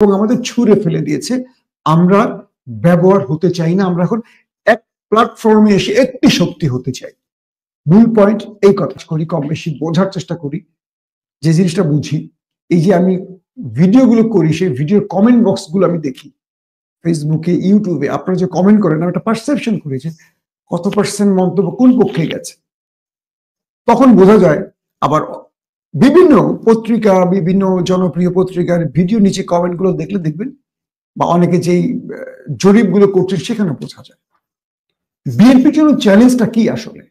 এবং আমাদের ছুঁড়ে ফেলে দিয়েছে। আমরা ব্যবহার হতে চাই না, আমরা এখন এক প্ল্যাটফর্মে এসে একটি শক্তি হতে চাই। মূল পয়েন্ট এই কথা করি, কম বেশি বোঝার চেষ্টা করি, যে জিনিসটা বুঝি। এই যে আমি ভিডিওগুলো করি, সেই ভিডিওর কমেন্ট বক্স গুলো আমি দেখি ফেসবুকে, ইউটিউবে, আপনারা যে কমেন্ট করেন, আমি একটা পারসেপশন করেছি কত পার্সেন্ট মন্তব্য কোন পক্ষে গেছে। তখন বোঝা যায়। আবার বিভিন্ন পত্রিকা, বিভিন্ন জনপ্রিয় পত্রিকার ভিডিও নিচে কমেন্ট গুলো দেখলে দেখবেন, বা অনেকে যেই জরিপগুলো করছেন সেখানে বোঝা যায় বিএনপির জন্য চ্যালেঞ্জটা কি আসলে।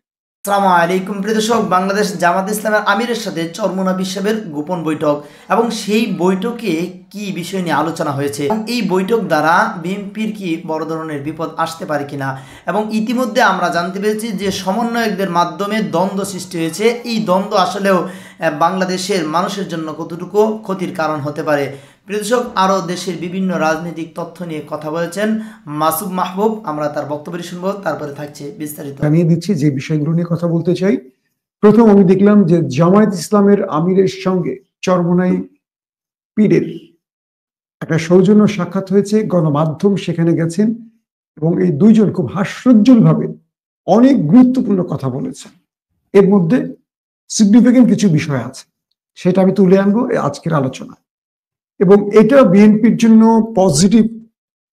আসসালামু আলাইকুম প্রিয় দর্শক, বাংলাদেশ জামাত ইসলামের আমিরের সাথে চরমোনা সাহেবের গোপন বৈঠক এবং সেই বৈঠকে কি বিষয় নিয়ে আলোচনা হয়েছে এবং এই বৈঠক দ্বারা বিএনপির কি বড় ধরনের বিপদ আসতে পারে কিনা, এবং ইতিমধ্যে আমরা জানতে পেরেছি যে সমন্বয়কদের মাধ্যমে দ্বন্দ্ব সৃষ্টি হয়েছে। এই দ্বন্দ্ব আসলেও বাংলাদেশের মানুষের জন্য কতটুকু ক্ষতির কারণ হতে পারে। প্রিয় দর্শক, আরও দেশের বিভিন্ন রাজনৈতিক তথ্য নিয়ে কথা বলেছেন মাসুম মাহবুব, আমরা তার বক্তব্য শুনবো, তারপরে থাকছে বিস্তারিত। জানিয়ে দিচ্ছি যে বিষয়গুলো নিয়ে কথা বলতে চাই। প্রথম আমি দেখলাম যে জামায়াত ইসলামের আমিরের সঙ্গে চরমোনাই পীরের একটা সৌজন্য সাক্ষাৎ হয়েছে, গণমাধ্যম সেখানে গেছেন এবং এই দুইজন খুব হাস্যোজ্জ্বল ভাবে অনেক গুরুত্বপূর্ণ কথা বলেছেন। এর মধ্যে সিগনিফিকেন্ট কিছু বিষয় আছে, সেটা আমি তুলে আনবো আজকের আলোচনা। এবং এটা বিএনপির জন্য পজিটিভ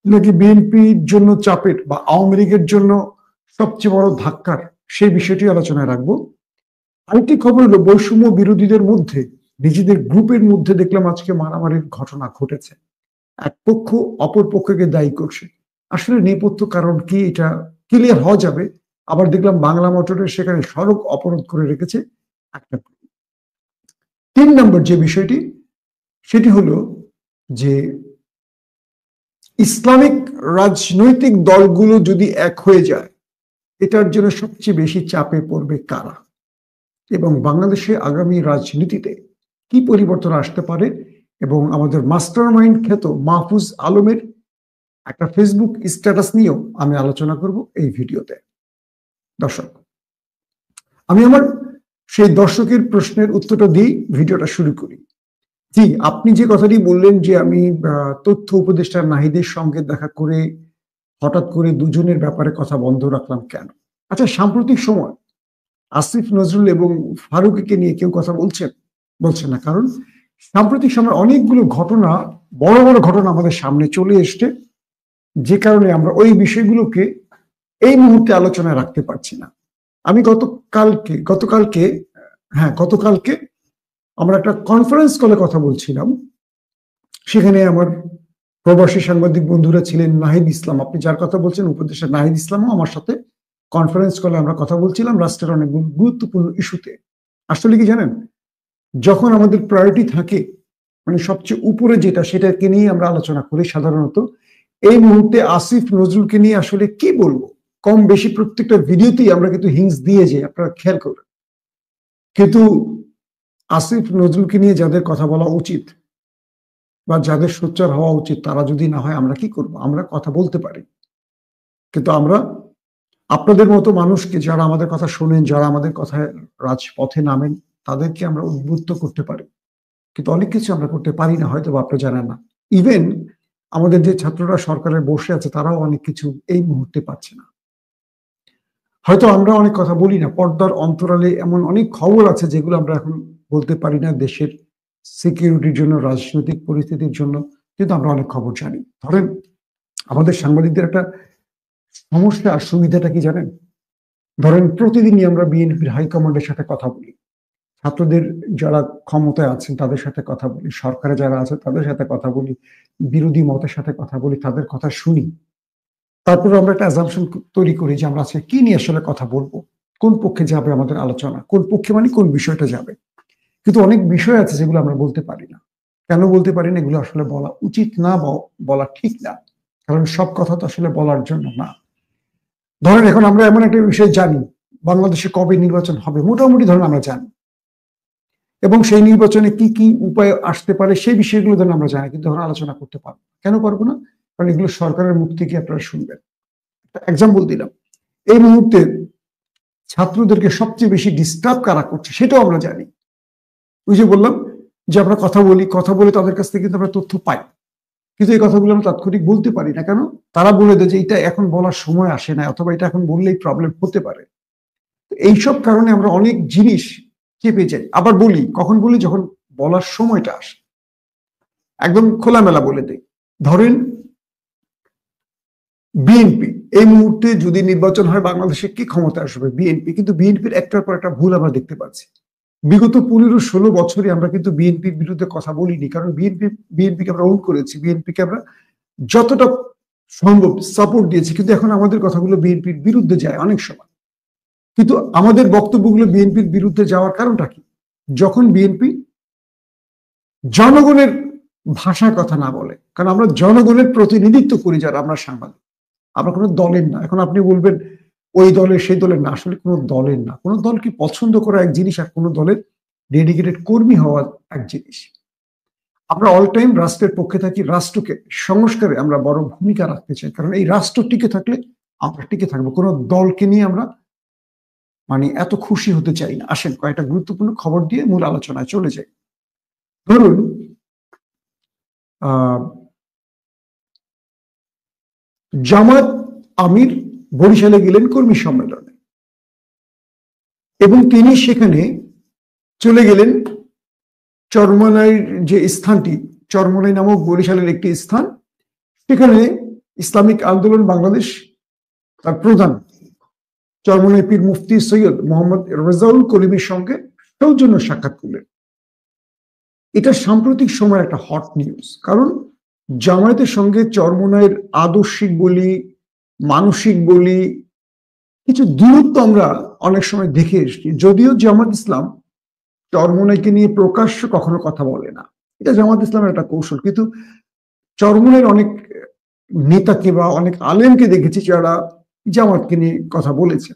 নাকি বিএনপির জন্য চাপের বা আওয়ামী লীগের জন্য সবচেয়ে বড় ধাক্কার, সেই বিষয়টি আলোচনায় রাখবো। আরেকটি খবর হলো, বৈষম্য বিরোধীদের মধ্যে নিজেদের গ্রুপের মধ্যে দেখলাম আজকে মারামারির ঘটনা ঘটেছে। এক পক্ষ অপর পক্ষকে দায়ী করছে। আসলে নেপথ্য কারণ কি এটা ক্লিয়ার হওয়া যাবে। আবার দেখলাম বাংলা মোটরের সেখানে সড়ক অবরোধ করে রেখেছে একটা। 3 নম্বর যে বিষয়টি, সেটি হলো যে ইসলামিক রাজনৈতিক দলগুলো যদি এক হয়ে যায়, এটার জন্য সবচেয়ে বেশি চাপে পড়বে কারা, এবং বাংলাদেশে আগামী রাজনীতিতে কি পরিবর্তন আসতে পারে। এবং আমাদের মাস্টার মাইন্ড খ্যাত মাহফুজ আলমের একটা ফেসবুক স্ট্যাটাস নিয়েও আমি আলোচনা করব এই ভিডিওতে। দর্শক, আমি আমার সেই দর্শকের প্রশ্নের উত্তরটা দিয়ে ভিডিওটা শুরু করি। জি, আপনি যে কথাটি বললেন যে আমি তথ্য উপদেষ্টা নাহিদের সঙ্গে দেখা করে হঠাৎ করে দুজনের ব্যাপারে কথা বন্ধ রাখলাম কেন? আচ্ছা, সাম্প্রতিক সময় আসিফ নজরুল এবং ফারুকীকে নিয়ে কেউ কথা বলছেন না, কারণ সাম্প্রতিক সময় অনেকগুলো ঘটনা, বড় বড় ঘটনা আমাদের সামনে চলে এসছে, যে কারণে আমরা ওই বিষয়গুলোকে এই মুহূর্তে আলোচনায় রাখতে পারছি না। আমি গতকালকে আমরা একটা কনফারেন্স কলে কথা বলছিলাম। সেখানে আমার প্রবাসী সাংবাদিক বন্ধুরা ছিলেন, নাহিদ ইসলাম, আপনি যার কথা বলছেন উপদেষ্টা নাহিদ ইসলামও আমার সাথে কনফারেন্স কলে আমরা কথা বলছিলাম রাষ্ট্রের অনেক গুরুত্বপূর্ণ ইস্যুতে। আসলে কি জানেন, যখন আমাদের প্রায়োরিটি থাকে, মানে সবচেয়ে উপরে যেটা, সেটাকে নিয়ে আমরা আলোচনা করি সাধারণত। এই মুহূর্তে আসিফ নজরুলকে নিয়ে আসলে কি বলবো, কম বেশি প্রত্যেকটা ভিডিওতেই আমরা কিন্তু হিংস দিয়ে যাই, আপনারা খেয়াল করবেন। কিন্তু আসিফ নজরুলকে নিয়ে যাদের কথা বলা উচিত বা যাদের সোচ্চার হওয়া উচিত, তারা যদি না হয় আমরা কি করব? আমরা কথা বলতে পারি, কিন্তু আমরা আপনাদের মতো মানুষকে, যারা আমাদের কথা শোনেন, যারা আমাদের কথায় রাজপথে নামেন, তাদেরকে আমরা উদ্বুদ্ধ করতে পারি, কিন্তু অনেক কিছু আমরা করতে পারি না, হয়তো আপনি জানেন না। ইভেন আমাদের যে ছাত্ররা সরকারের বসে আছে, তারাও অনেক কিছু এই মুহূর্তে পাচ্ছে না। হয়তো আমরা অনেক কথা বলি না, পর্দার অন্তরালে এমন অনেক খবর আছে যেগুলো আমরা এখন বলতে পারি না, দেশের সিকিউরিটির জন্য, রাজনৈতিক পরিস্থিতির জন্য, কিন্তু আমরা অনেক খবর জানি। ধরেন, আমাদের সাংবাদিকদের একটা সমস্যা আর সুবিধাটা কি জানেন? ধরেন, প্রতিদিনই আমরা বিএনপির হাইকমান্ডের সাথে কথা বলি, ছাত্রদের যারা ক্ষমতায় আছেন তাদের সাথে কথা বলি, সরকারে যারা আছে তাদের সাথে কথা বলি, বিরোধী মতের সাথে কথা বলি, তাদের কথা শুনি। তারপর আমরা একটা অ্যাজাম্পশন তৈরি করি যে আমরা আজকে কি নিয়ে আসলে কথা বলবো, কোন পক্ষে যাবে আমাদের আলোচনা, কোন পক্ষে মানে কোন বিষয়টা যাবে। কিন্তু অনেক বিষয় আছে যেগুলো আমরা বলতে পারি না। কেন বলতে পারি না? এগুলো আসলে বলা উচিত না, বলা ঠিক না, কারণ সব কথা তো আসলে বলার জন্য না। ধরেন, এখন আমরা এমন একটা বিষয় জানি, বাংলাদেশে কবে নির্বাচন হবে মোটামুটি ধরেন আমরা জানি, এবং সেই নির্বাচনে কি কি উপায় আসতে পারে সেই বিষয়গুলো ধরেন আমরা জানি, কিন্তু ধরেন আলোচনা করতে পারবো। কেন পারবো না? কারণ এগুলো সরকারের মুখ থেকে আপনারা শুনবেন। একটা এক্সাম্পল দিলাম, এই মুহূর্তে ছাত্রদেরকে সবচেয়ে বেশি ডিস্টার্ব কারা করছে সেটাও আমরা জানি। ওই যে বললাম যে আমরা কথা বলে তাদের কাছ থেকে কিন্তু আমরা তথ্য পাই। কিন্তু এই কথাগুলো আমরা তাৎক্ষণিক বলতে পারি না। কেন? তারা বলে দেয় যে এটা এখন বলার সময় আসে না, অথবা এটা এখন বললেই প্রবলেম হতে পারে। এইসব কারণে আমরা অনেক জিনিস চেপে যাই। আবার বলি, কখন বলি? যখন বলার সময়টা আসে, একদম খোলামেলা বলে দেই। ধরেন বিএনপি এই মুহূর্তে যদি নির্বাচন হয়, বাংলাদেশে কি ক্ষমতা আসবে? বিএনপি। কিন্তু বিএনপির একটার পর একটা ভুল আমরা দেখতে পাচ্ছি। বিগত 15-16 বছরে আমরা কিন্তু বিএনপির বিরুদ্ধে কথা বলিনি, কারণ বিএনপিকে আমরা ওন করেছি, বিএনপিকে আমরা যতটা সম্ভব সাপোর্ট দিয়েছি। কিন্তু এখন আমাদের কথাগুলো বিএনপির বিরুদ্ধে যায় অনেক সময়। কিন্তু আমাদের বক্তব্যগুলো বিএনপির বিরুদ্ধে যাওয়ার কারণটা কি? যখন বিএনপি জনগণের ভাষার কথা না বলে, কারণ আমরা জনগণের প্রতিনিধিত্ব করি যারা আমরা সাংবাদিক, আমরা কোনো দলের না। এখন আপনি বলবেন ওই দলের সেই দলের না, আসলে কোনো দলের না। কোনো দলকে পছন্দ করা এক জিনিস, আর কোনো দলের ডেডিকেটেড কর্মী হওয়া এক জিনিস। আমরা অল টাইম রাষ্ট্রের পক্ষে থাকি, রাষ্ট্রকে সংস্কারে আমরা বড় ভূমিকা রাখতে চাই, কারণ এই রাষ্ট্র টিকে থাকলে আমরা টিকে থাকবো। কোনো দলকে নিয়ে আমরা এত খুশি হতে চাই না। আসেন কয়েকটা গুরুত্বপূর্ণ খবর দিয়ে মূল আলোচনায় চলে যাই। ধরুন জামাত আমির বরিশালে গেলেন কর্মী সম্মেলনে, এবং তিনি সেখানে চলে গেলেন চরমনাইয়ের যে স্থানটি, চরমনাই নামক বরিশালের একটি স্থান, সেখানে ইসলামিক আন্দোলন বাংলাদেশ তার প্রধান চরমনাই পীর মুফতি সৈয়দ মোহাম্মদ রেজাউল করিমের সঙ্গে সৌজন্য সাক্ষাৎ করলেন। এটা সাম্প্রতিক সময় একটা হট নিউজ, কারণ জামায়াতের সঙ্গে চরমনাইয়ের আদর্শিক বলি, মানসিক বলি, কিছু দূরত্ব আমরা অনেক সময় দেখে এসেছি। যদিও জামাত ইসলাম চরমনাইকে নিয়ে প্রকাশ্য কখনো কথা বলে না, এটা জামাত ইসলামের একটা কৌশল। কিন্তু চরমনাইয়ের অনেক নেতাকে বা অনেক আলেমকে দেখেছি যারা জামাতকে নিয়ে কথা বলেছে,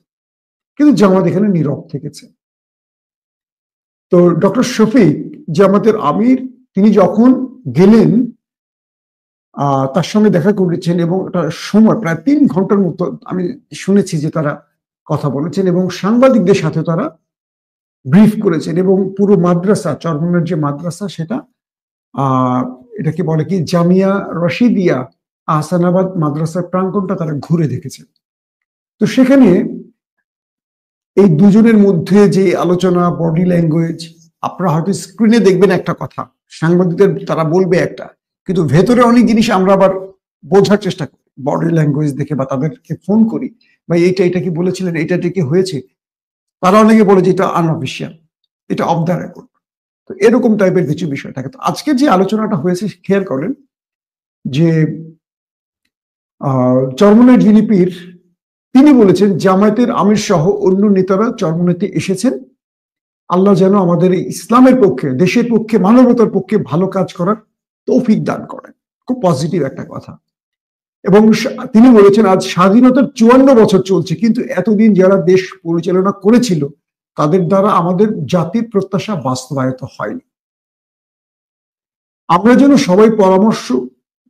কিন্তু জামাত এখানে নীরব থেকেছে। তো ডক্টর শফিক, জামাতের আমির, তিনি যখন গেলেন তার সঙ্গে দেখা করেছেন, এবং একটা সময় প্রায় 3 ঘন্টার মতো আমি শুনেছি যে তারা কথা বলেছেন, এবং সাংবাদিকদের সাথে তারা ব্রিফ করেছেন, এবং পুরো মাদ্রাসা, চরমনাইয়ের যে মাদ্রাসা, সেটা এটাকে বলে কি জামিয়া রশিদিয়া আহসানাবাদ মাদ্রাসার প্রাঙ্গণটা তারা ঘুরে দেখেছেন। তো সেখানে এই দুজনের মধ্যে যে আলোচনা, বডি ল্যাঙ্গুয়েজ, আপনারা হয়তো স্ক্রিনে দেখবেন একটা কথা, সাংবাদিকদের তারা বলবে একটা, কিন্তু ভেতরে অনেক জিনিস আমরা আবার বোঝার চেষ্টা করি বডি ল্যাঙ্গুয়েজ দেখে, বা তাদেরকে ফোন করি, বা এটা কি বলেছিলেন, এটা কি হয়েছে। তারা অনেকে বলে যে এটা আনঅফিশিয়াল, এটা অফ দ্য রেকর্ড। তো এরকম টাইপের কিছু বিষয় থাকে। তো আজকে যে আলোচনাটা হয়েছে, খেয়াল করেন যে চরমনাই জিনিপির তিনি বলেছেন জামায়াতের আমির সহ অন্য নেতারা চরমনাইতে এসেছেন, আল্লাহ যেন আমাদের ইসলামের পক্ষে, দেশের পক্ষে, মানবতার পক্ষে ভালো কাজ করার তৌফিক দান করেন। খুব পজিটিভ একটা কথা। এবং তিনি বলেছেন আজ স্বাধীনতার 54 বছর চলছে, কিন্তু এতদিন যারা দেশ পরিচালনা করেছিল তাদের দ্বারা আমাদের জাতির প্রত্যাশা বাস্তবায়িত হয়নি। আমরা যেন সবাই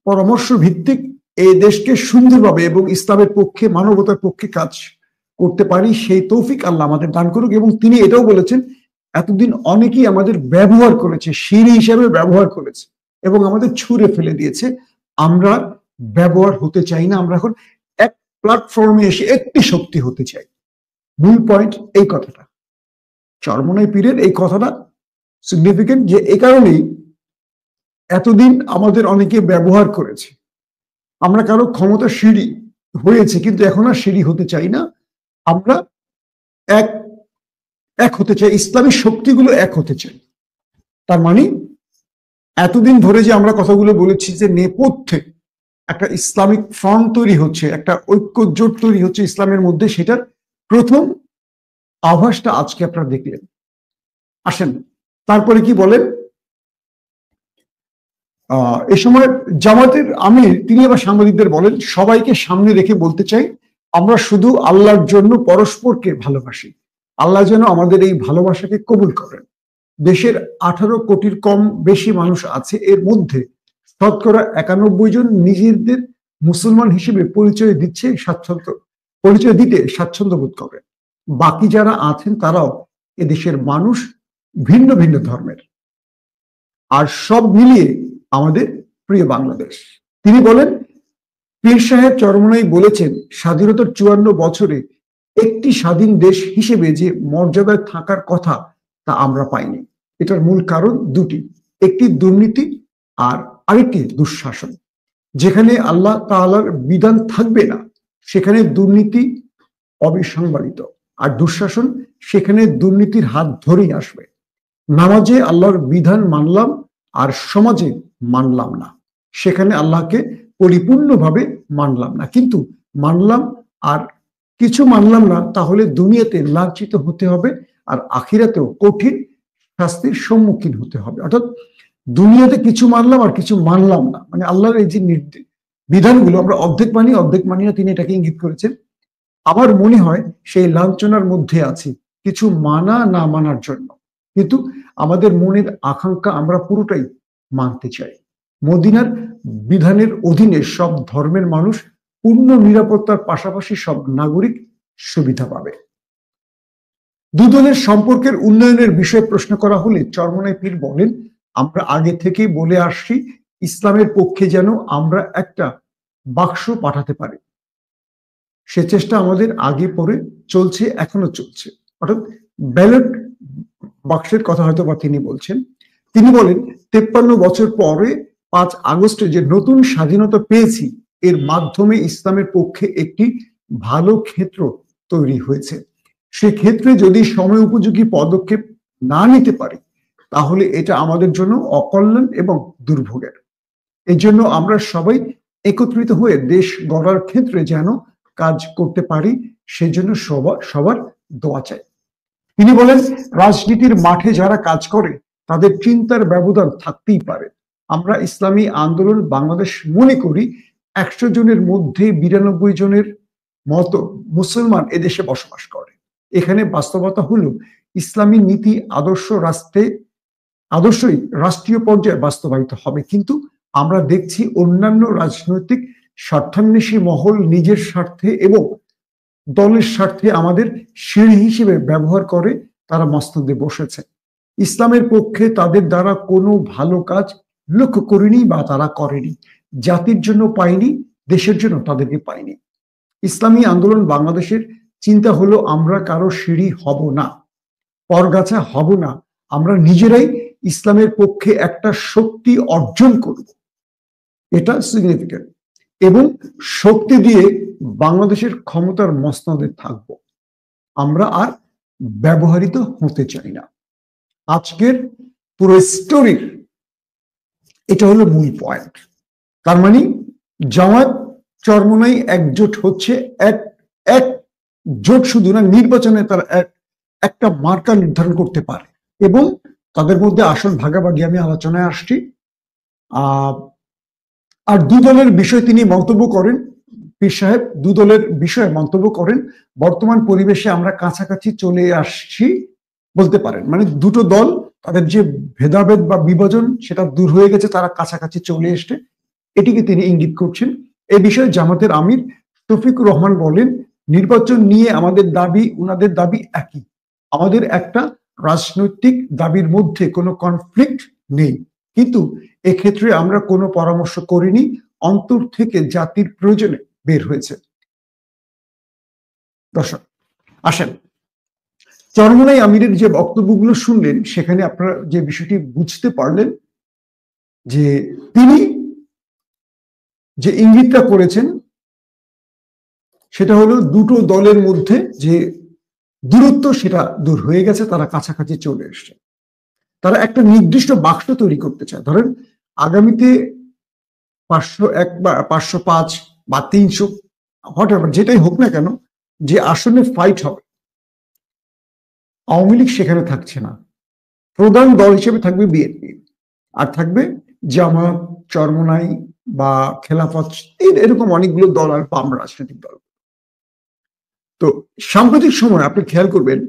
পরামর্শ ভিত্তিক এই দেশকে সুন্দরভাবে এবং ইসলামের পক্ষে, মানবতার পক্ষে কাজ করতে পারি, সেই তৌফিক আল্লাহ আমাদের দান করুক। এবং তিনি এটাও বলেছেন এতদিন অনেকেই আমাদের ব্যবহার করেছে, সিঁড়ি হিসেবে ব্যবহার করেছে এবং আমাদের ছুঁড়ে ফেলে দিয়েছে। আমরা ব্যবহার হতে চাই না, আমরা এখন এক প্ল্যাটফর্মে এসে একটি শক্তি হতে চাই। মূল পয়েন্ট এই কথাটা, চরমনাই পীরের এই কথাটা সিগনিফিকেন্ট, যে এই কারণেই এতদিন আমাদের অনেকে ব্যবহার করেছে, আমরা কারো ক্ষমতা সিঁড়ি হয়েছে, কিন্তু এখন আর সিঁড়ি হতে চাই না, আমরা এক হতে চাই, ইসলামী শক্তিগুলো এক হতে চাই। তার মানে এতদিন ধরে যে আমরা কথাগুলো বলেছি যে নেপথ্যে একটা ইসলামিক ফ্রন্ট তৈরি হচ্ছে, একটা ঐক্য জোট তৈরি হচ্ছে ইসলামের মধ্যে, সেটার প্রথম আভাসটা আজকে আপনারা দেখলেন। আসেন তারপরে কি বলেন। এ সময় জামাতের আমির তিনি আবার সাংবাদিকদের বলেন, সবাইকে সামনে রেখে বলতে চাই আমরা শুধু আল্লাহর জন্য পরস্পরকে ভালোবাসি, আল্লাহ যেন আমাদের এই ভালোবাসাকে কবুল করেন। দেশের 18 কোটির কম বেশি মানুষ আছে, এর মধ্যে শতকরা 91 জন নিজেদের মুসলমান হিসেবে পরিচয় দিতে স্বাচ্ছন্দ্য বোধ করেন। বাকি যারা আছেন তারাও এদেশের মানুষ, ভিন্ন ভিন্ন ধর্মের, আর সব মিলিয়ে আমাদের প্রিয় বাংলাদেশ। তিনি বলেন, পীর সাহেব চরমোনাই বলেছেন, স্বাধীনতার 54 বছরে একটি স্বাধীন দেশ হিসেবে যে মর্যাদায় থাকার কথা তা আমরা পাইনি। এটার মূল কারণ দুটি, একটি দুর্নীতি আর আরেকটি দুঃশাসন। যেখানে আল্লাহ তাআলার বিধান থাকবে না সেখানে দুর্নীতি অবিসংবাদিত, আর দুঃশাসন সেখানে দুর্নীতির হাত ধরেই আসবে। নামাজে আল্লাহর বিধান মানলাম আর সমাজে মানলাম না, সেখানে আল্লাহকে পরিপূর্ণভাবে মানলাম না, কিন্তু মানলাম আর কিছু মানলাম না, তাহলে দুনিয়াতে লাঞ্ছিত হতে হবে আর আখিরাতেও কঠিন শাস্তির সম্মুখীন হতে হবে। অর্থাৎ দুনিয়াতে কিছু মানলাম আর কিছু মানলাম না, মানে আল্লাহর এই যে বিধানগুলো আমরা অর্ধেক মানি না, তিনি এটাকে ইঙ্গিত করেছেন। আমার মনে হয় সেই লাঞ্ছনার মধ্যে আছি কিছু মানা না মানার জন্য, কিন্তু আমাদের মনের আকাঙ্ক্ষা আমরা পুরোটাই মানতে চাই। মদিনার বিধানের অধীনে সব ধর্মের মানুষ পূর্ণ নিরাপত্তার পাশাপাশি সব নাগরিক সুবিধা পাবে। দুদলের সম্পর্কের উন্নয়নের বিষয়ে প্রশ্ন করা হলে চরমোনাই পীর বলেন, আমরা আগে থেকে বলে আসছি ইসলামের পক্ষে যেন আমরা একটা বাক্স পাঠাতে পারি, সে চেষ্টা আমাদের আগে পরে চলছে, এখনো চলছে। অর্থাৎ ব্যালট বাক্সের কথা হয়তো বা তিনি বলছেন। তিনি বলেন, 53 বছর পরে 5 আগস্টে যে নতুন স্বাধীনতা পেয়েছি এর মাধ্যমে ইসলামের পক্ষে একটি ভালো ক্ষেত্র তৈরি হয়েছে। সে ক্ষেত্রে যদি সময় উপযোগী পদক্ষেপ না নিতে পারি তাহলে এটা আমাদের জন্য অকল্যাণ এবং দুর্ভোগের। এই জন্য আমরা সবাই একত্রিত হয়ে দেশ গড়ার ক্ষেত্রে যেন কাজ করতে পারি, সেজন্য সবার দোয়া চাই। তিনি বলেন, রাজনীতির মাঠে যারা কাজ করে তাদের চিন্তার ব্যবধান থাকতেই পারে। আমরা ইসলামী আন্দোলন বাংলাদেশ মনে করি 100 জনের মধ্যে 92 জনের মতো মুসলমান এদেশে বসবাস করে। এখানে বাস্তবতা হলো ইসলামী নীতি আদর্শই রাষ্ট্রীয় পর্যায়ে বাস্তবায়িত হবে, কিন্তু আমরা দেখছি অন্যান্য রাজনৈতিক স্বার্থান্বেষী মহল নিজের স্বার্থে এবং দলের স্বার্থে আমাদের সিঁড়ি হিসেবে ব্যবহার করে, তারা মসনদে বসেছে। ইসলামের পক্ষে তাদের দ্বারা কোনো ভালো কাজ লক্ষ্য করিনি বা তারা করেনি, জাতির জন্য পাইনি, দেশের জন্য তাদেরকে পাইনি। ইসলামী আন্দোলন বাংলাদেশের চিন্তা হলো আমরা কারো সিঁড়ি হব না, পরগাছা হব না, আমরা নিজেরাই ইসলামের পক্ষে একটা শক্তি অর্জন করব, এটা সিগনিফিক্যান্ট, এবং শক্তি দিয়ে বাংলাদেশের ক্ষমতার মসনদে থাকব। আমরা আর ব্যবহৃত হতে চাই না। আজকের পুরো স্টোরির এটা হলো মূল পয়েন্ট। তার মানে জামাত চরমোনাই একজোট হচ্ছে, এক জোট শুধু না, নির্বাচনে তারা একটা মার্কা নির্ধারণ করতে পারে এবং তাদের মধ্যে আসন ভাগাভাগি আমি আলোচনায় আসছি। আর দুদলের বিষয় তিনি মন্তব্য করেন, পীর সাহেব দুদলের বিষয়ে মন্তব্য করেন, বর্তমান পরিবেশে আমরা কাছাকাছি চলে আসছি বলতে পারেন, মানে দুটো দল তাদের যে ভেদাভেদ বা বিভাজন সেটা দূর হয়ে গেছে, তারা কাছাকাছি চলে এসছে, এটিকে তিনি ইঙ্গিত করছেন। এ বিষয়ে জামাতের আমির শফিকুর রহমান বলেন, নির্বাচন নিয়ে আমাদের দাবি উনাদের দাবি একই, আমাদের একটা রাজনৈতিক দাবির মধ্যে কোনো কনফ্লিক্ট নেই, কিন্তু এক্ষেত্রে আমরা কোনো পরামর্শ করিনি, অন্তর থেকে জাতির প্রয়োজনে বের হয়েছে। দর্শক আসেন, চরমোনাই আমিরের যে বক্তব্যগুলো শুনলেন সেখানে আপনারা যে বিষয়টি বুঝতে পারলেন যে তিনি যে ইঙ্গিতটা করেছেন সেটা হলো দুটো দলের মধ্যে যে দূরত্ব সেটা দূর হয়ে গেছে, তারা কাছাকাছি চলে এসছে, তারা একটা নির্দিষ্ট বাক্স তৈরি করতে চায়। ধরেন আগামীতে 501 বা 505 বা 300 হোয়াটএভার যেটাই হোক না কেন, যে আসনে ফাইট হবে, আওয়ামী লীগ সেখানে থাকছে না, প্রধান দল হিসেবে থাকবে বিএনপি, আর থাকবে জামাত, চরমোনাই বা খেলাফত, এরকম অনেকগুলো দল আর বাম রাজনৈতিক দল। তো সাম্প্রতিক সময় আপনি খেয়াল করবেন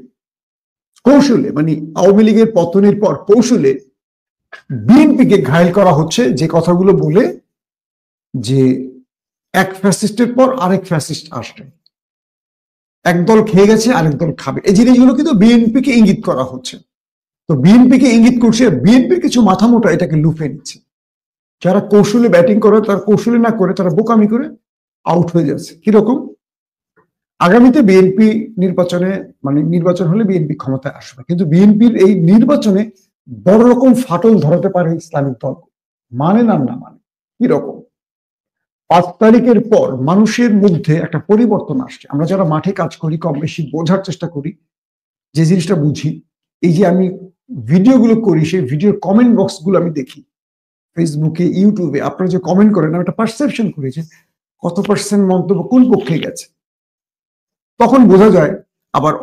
কৌশলে, মানে আওয়ামী লীগের পতনের পর কৌশলে বিএনপিকে ঘায়েল করা হচ্ছে যে কথাগুলো বলে যে এক ফ্যাসিস্টের পর আরেক ফ্যাসিস্ট আসবে, এক দল খেয়ে গেছে আরেক দল খাবে, এই জিনিসগুলো কিন্তু বিএনপিকে ইঙ্গিত করা হচ্ছে। তো বিএনপিকে ইঙ্গিত করছে, বিএনপির কিছু মাথা মোটা এটাকে লুফে নিচ্ছে। যারা কৌশলে ব্যাটিং করে তারা কৌশলে না করে তারা বোকামি করে আউট হয়ে যাচ্ছে। কিরকম? আগামীতে বিএনপি নির্বাচন হলে বিএনপি ক্ষমতায় আসবে, কিন্তু বিএনপির এই নির্বাচনে বড় রকম ফাটল ধরাতে পারে ইসলামিক দল, মানে না মানে। কিরকম? 5 তারিখের পর মানুষের মধ্যে একটা পরিবর্তন আসছে। আমরা যারা মাঠে কাজ করি কম বেশি বোঝার চেষ্টা করি, যে জিনিসটা বুঝি, এই যে আমি ভিডিওগুলো করি সেই ভিডিওর কমেন্ট বক্স গুলো আমি দেখি ফেসবুকে, ইউটিউবে, আপনারা যে কমেন্ট করেন, আমি একটা পারসেপশন করেছি কত পার্সেন্ট মন্তব্য কোন পক্ষে গেছে। তখন বোঝা যায়। আবার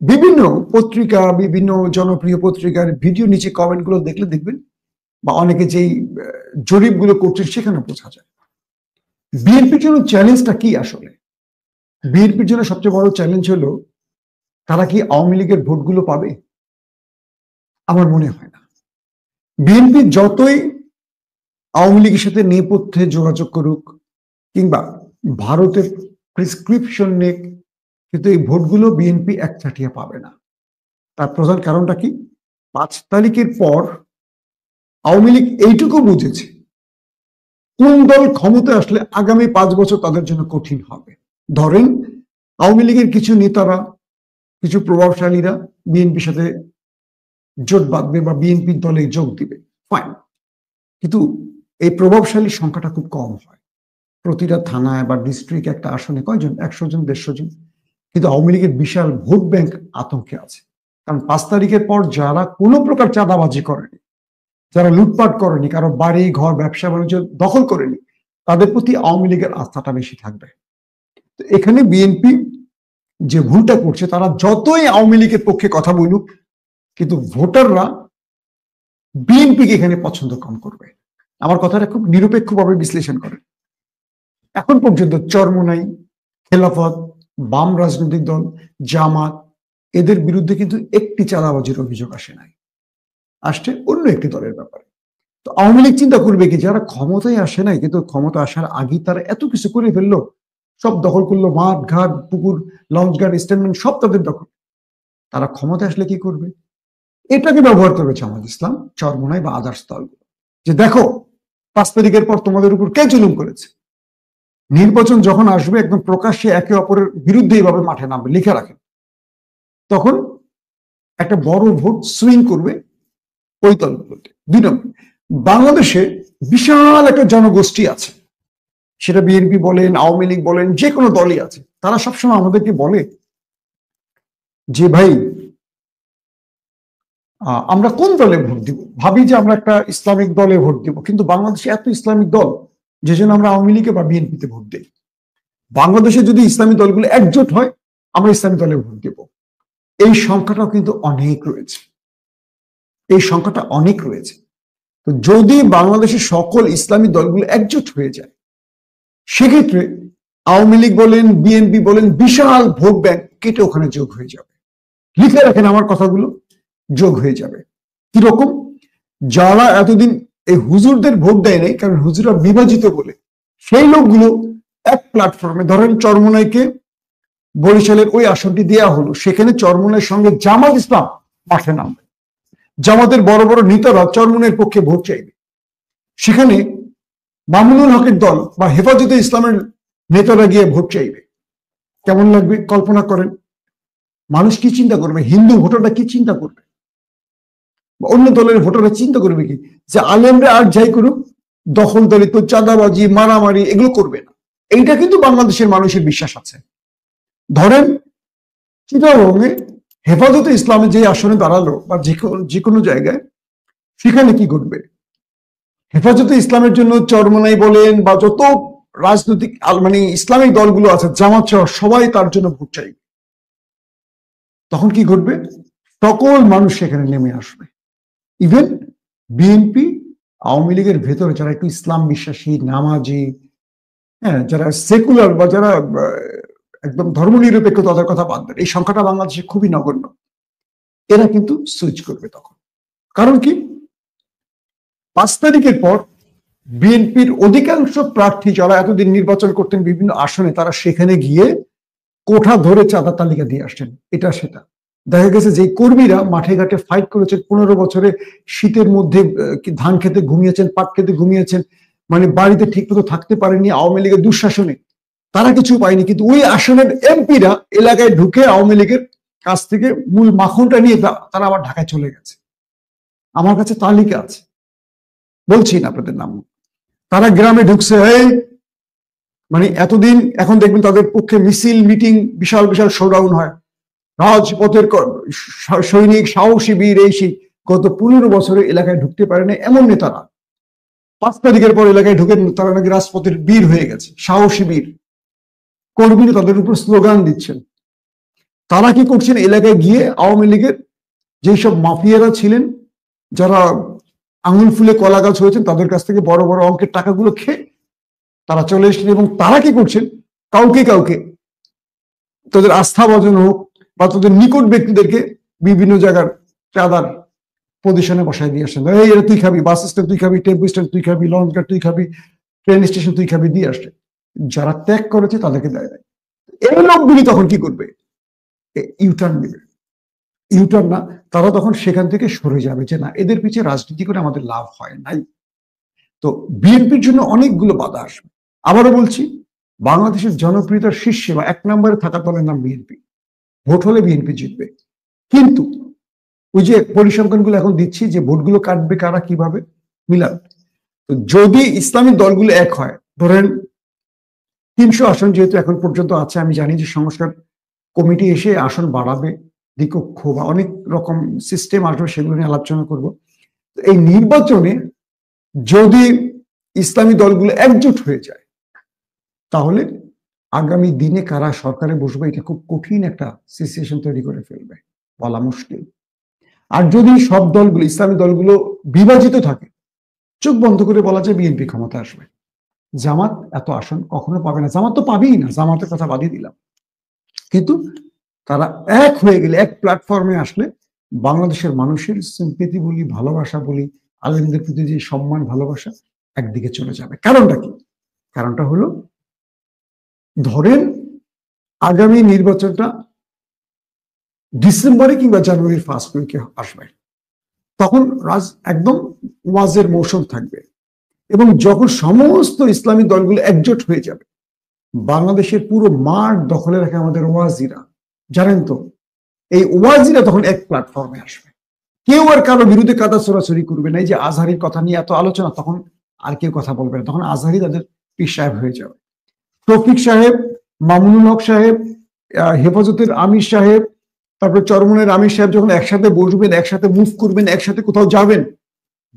বিভিন্ন পত্রিকা, বিভিন্ন জনপ্রিয় পত্রিকার ভিডিও নিচে কমেন্ট গুলো দেখলে দেখবেন, বা অনেকে যেই জরিপগুলো করছেন সেখানে বোঝা যায় বিএনপির জন্য চ্যালেঞ্জটা কি। আসলে বিএনপির জন্য সবচেয়ে বড় চ্যালেঞ্জ হলো তারা কি আওয়ামী লীগের ভোটগুলো পাবে? আমার মনে হয় না। বিএনপি যতই আওয়ামী লীগের সাথে নেপথ্যে যোগাযোগ করুক কিংবা ভারতের প্রেসক্রিপশন নিক, কিন্তু এই ভোটগুলো বিএনপি একচাটিয়া পাবে না। তার প্রধান কারণটা কি? 5 তারিখের পর আওয়ামী লীগ এইটুকু বুঝেছে কোন দল ক্ষমতায় আসলে আগামী 5 বছর তাদের জন্য কঠিন হবে। ধরেন আওয়ামী লীগের কিছু নেতারা, কিছু প্রভাবশালীরা বিএনপির সাথে জোট বাঁধবে বা বিএনপির দলে যোগ দিবে, ফাইন। কিন্তু এই প্রভাবশালী সংখ্যাটা খুব কম হয়। প্রতিটা থানায় বা ডিস্ট্রিক্ট একটা আসনে কয়জন? 100 জন, 150 জন। কিন্তু আওয়ামী লীগের বিশাল ভোট ব্যাংক আতঙ্কে আছে। কারণ 5 তারিখের পর যারা কোনো প্রকার চাঁদাবাজি করেনি, যারা লুটপাট করেনি, কারো বাড়ি ঘর ব্যবসা বাণিজ্য দখল করেনি, তাদের প্রতি আওয়ামী লীগের আস্থাটা বেশি থাকবে। তো এখানে বিএনপি যে ভুলটা করছে, তারা যতই আওয়ামী লীগের পক্ষে কথা বলুক, কিন্তু ভোটাররা বিএনপিকে এখানে পছন্দ কম করবে। আমার কথাটা খুব নিরপেক্ষভাবে বিশ্লেষণ করেন। এখন পর্যন্ত চরমোনাই, খেলাফত, বাম রাজনৈতিক দল, জামাত, এদের বিরুদ্ধে কিন্তু একটি চাঁদাবাজির অভিযোগ আসে নাই। আসছে অন্য একটি দলের ব্যাপারে। তো আওয়ামী লীগ চিন্তা করবে কি, যারা ক্ষমতায় আসে নাই কিন্তু ক্ষমতা আসার আগেই তারা এত কিছু করে ফেললো, সব দখল করলো, মাঠ ঘাট পুকুর লঞ্চ ঘাট স্টেটমেন্ট সব তাদের দখল, তারা ক্ষমতায় আসলে কি করবে? এটাকে ব্যবহার করবে জামাত ইসলাম, চরমোনাই বা আদার্স দলগুলো, যে দেখো 5 তারিখের পর তোমাদের উপর কে জুলুম করেছে। নির্বাচন যখন আসবে একদম প্রকাশ্যে একে অপরের বিরুদ্ধে এইভাবে মাঠে নামবে, লিখে রাখেন, তখন একটা বড় ভোট সুইং করবে ওই দলগুলোতে। 2 নম্বর, বাংলাদেশে বিশাল একটা জনগোষ্ঠী আছে, সেটা বিএনপি বলেন, আওয়ামী লীগ বলেন, যে কোনো দলই আছে। তারা সবসময় আমাদেরকে বলে যে ভাই আমরা কোন দলে ভোট দিব, ভাবি যে আমরা একটা ইসলামিক দলে ভোট দিব, কিন্তু বাংলাদেশে এত ইসলামিক দল যে জন্য আমরা আওয়ামী লীগে বা বিএনপিতে ভোট দিই। বাংলাদেশে যদি ইসলামী দলগুলো একজোট হয় আমরা ইসলামী দলে ভোট দেব। এই সংখ্যাটাও কিন্তু অনেক রয়েছে, এই সংখ্যাটা অনেক রয়েছে। তো যদি বাংলাদেশের সকল ইসলামী দলগুলো একজোট হয়ে যায়, সেক্ষেত্রে আওয়ামী লীগ বলেন, বিএনপি বলেন, বিশাল ভোট ব্যাংক কেটে ওখানে যোগ হয়ে যাবে। লিখে রাখেন আমার কথাগুলো, যোগ হয়ে যাবে। কিরকম? যারা এতদিন এই হুজুরদের ভোট দেয় নাই, কারণ হুজুরা বিভাজিত বলে, সেই লোকগুলো এক প্ল্যাটফর্মে, ধরেন চরমোনাইকে বরিশালের ওই আসনটি দেয়া হলো, সেখানে চরমোনাইয়ের সঙ্গে জামাত ইসলাম মাঠে নামবে, জামাতের বড় বড় নেতারা চরমোনাইয়ের পক্ষে ভোট চাইবে, সেখানে মামুনুল হকের দল বা হেফাজতে ইসলামের নেতারা গিয়ে ভোট চাইবে। কেমন লাগবে কল্পনা করেন? মানুষ কি চিন্তা করবে? হিন্দু ভোটাররা কি চিন্তা করবে? অন্য দলের ভোটাররা চিন্তা করবে কি, যে আলেমরা আর যাই করুক, দখল দলিত, চাঁদাবাজি, মারামারি এগুলো করবে না। এইটা কিন্তু বাংলাদেশের মানুষের বিশ্বাস আছে। ধরেন চিটাগংয়ে হেফাজতে ইসলামে যে আসনে দাঁড়ালো বা যে কোনো জায়গায়, সেখানে কি ঘটবে? হেফাজতে ইসলামের জন্য চরমোনাই বলেন বা যত রাজনৈতিক ইসলামিক দলগুলো আছে, জামাত সহ সবাই তার জন্য ভোট চাইবে। তখন কি ঘটবে? সকল মানুষ সেখানে নেমে আসবে। ইভেন বিএনপি, আওয়ামী লীগের ভেতরে যারা একটু ইসলাম বিশ্বাসী, নামাজি, হ্যাঁ, যারা সেকুলার বা যারা একদম ধর্মনিরপেক্ষ, তাদের কথা বাদ দেন, এই সংখ্যাটা বাংলাদেশে খুবই নগণ্য। এরা কিন্তু সুইচ করবে তখন। কারণ কি? 5 তারিখের পর বিএনপির অধিকাংশ প্রার্থী যারা এতদিন নির্বাচন করতেন বিভিন্ন আসনে, তারা সেখানে গিয়ে কোঠা ধরে চাঁদা তালিকা দিয়ে আসছেন, এটা সেটা। দেখা গেছে যে কর্মীরা মাঠে ঘাটে ফাইট করেছেন 15 বছরে, শীতের মধ্যে ধান খেতে ঘুমিয়েছেন, পাট খেতে ঘুমিয়েছেন, মানে বাড়িতে ঠিকমতো থাকতে পারেনি আওয়ামী লীগের দুঃশাসনে, তারা কিছু পায়নি। কিন্তু ওই আসনের এমপিরা এলাকায় ঢুকে আওয়ামী লীগের কাছ থেকে মূল মাখনটা নিয়ে তারা আবার ঢাকায় চলে গেছে। আমার কাছে তালিকা আছে, বলছি না আপনাদের নাম। তারা গ্রামে ঢুকছে, মানে এতদিন, এখন দেখবেন তাদের পক্ষে মিছিল মিটিং বিশাল বিশাল শোডাউন হয়, রাজপথের সৈনিক, সাহসী বীর, এই সেই। গত 15 বছরে এলাকায় ঢুকতে পারে না এমন নেতারা 5 তারিখের পর এলাকায় ঢুকে তারা নাকি রাজপথের বীর হয়ে গেছে, সাহসী বীর। কর্মীরা তাদের উপর স্লোগান দিচ্ছেন। তারা কি করছেন? এলাকায় গিয়ে আওয়ামী লীগের যেসব মাফিয়ারা ছিলেন, যারা আঙুল ফুলে কলা গাছ হয়েছেন, তাদের কাছ থেকে বড় বড় অঙ্কের টাকাগুলো খেয়ে তারা চলে এসেছেন। এবং তারা কি করছেন? কাউকে কাউকে তাদের আস্থাভাজন হোক বা তাদের নিকট ব্যক্তিদেরকে বিভিন্ন জায়গার চাঁদার পজিশনে বসায় দিয়ে আসছেন। এই এটা তুই খাবি, বাস স্ট্যান্ড তুই খাবি, টেম্পো স্ট্যান্ড তুই খাবি, লঞ্চ ঘাট তুই খাবি, ট্রেন স্টেশন তুই খাবি দিয়ে আসছে। যারা ত্যাগ করেছে তাদেরকে দেয় নাই। এই লোকগুলি তখন কি করবে? ইউটার্ন নেবে। ইউটার্ন না, তারা তখন সেখান থেকে সরে যাবে যে না, এদের পিছিয়ে রাজনীতি করে আমাদের লাভ হয় নাই। তো বিএনপির জন্য অনেকগুলো বাধা আসবে। আবারও বলছি, বাংলাদেশের জনপ্রিয়তার শীর্ষে বা 1 নম্বরে থাকা দলের নাম বিএনপি। ভোট হলে বিএনপি জিতবে। কিন্তু ওই যে পরিসংখ্যানগুলো এখন দিচ্ছি যে ভোটগুলো কাটবে কারা, কিভাবে মিলান। তো যদি ইসলামিক দলগুলো এক হয়, ধরেন 300 আসন যেহেতু এখন পর্যন্ত আছে, আমি জানি যে সংস্কার কমিটি এসে আসন বাড়াবে, দ্বিকক্ষ বা অনেক রকম সিস্টেম আসবে, সেগুলো নিয়ে আলোচনা করব। এই নির্বাচনে যদি ইসলামী দলগুলো একজোট হয়ে যায়, তাহলে আগামী দিনে কারা সরকারে বসবে এটা খুব কঠিন একটা সিচুয়েশন তৈরি করে ফেলবে, বলা মুশকিল। আর যদি সব দলগুলো, ইসলামী দলগুলো বিভাজিত থাকে, চোখ বন্ধ করে বলা যায় বিএনপি ক্ষমতা আসবে। জামাত এত আসন কখনো পাবে না, জামাত তো পাবেই না, জামাতের কথা বাদই দিলাম। কিন্তু তারা এক হয়ে গেলে, এক প্ল্যাটফর্মে আসলে বাংলাদেশের মানুষের সিম্পেথি বলি, ভালোবাসা বলি, আলেমদের প্রতি যে সম্মান ভালোবাসা একদিকে চলে যাবে। কারণটা কি? কারণটা হলো, ধরেন আগামী নির্বাচনটা ডিসেম্বরে কিংবা জানুয়ারির ফার্স্ট উইকে আসবে, তখন একদম ওয়াজের মৌসুম থাকবে। এবং যখন সমস্ত ইসলামী দলগুলো একজোট হয়ে যাবে, বাংলাদেশের পুরো মাঠ দখলে রাখে আমাদের ওয়াজিরা, জানেন তো, এই ওয়াজিরা তখন এক প্ল্যাটফর্মে আসবে। কেউ আর কারো বিরুদ্ধে কাদা ছোড়াছড়ি করবে না। এই যে আজহারির কথা নিয়ে এত আলোচনা, তখন আর কেউ কথা বলবে না, তখন আজহারি তাদের পীর সাহেব হয়ে যাবে। তৌফিক সাহেব, মামুনুল হক সাহেব, হেফাজতের আমির সাহেব, তারপরে চরমনের আমির সাহেব যখন একসাথে বসবেন, একসাথে মুভ করবেন, একসাথে কোথাও যাবেন,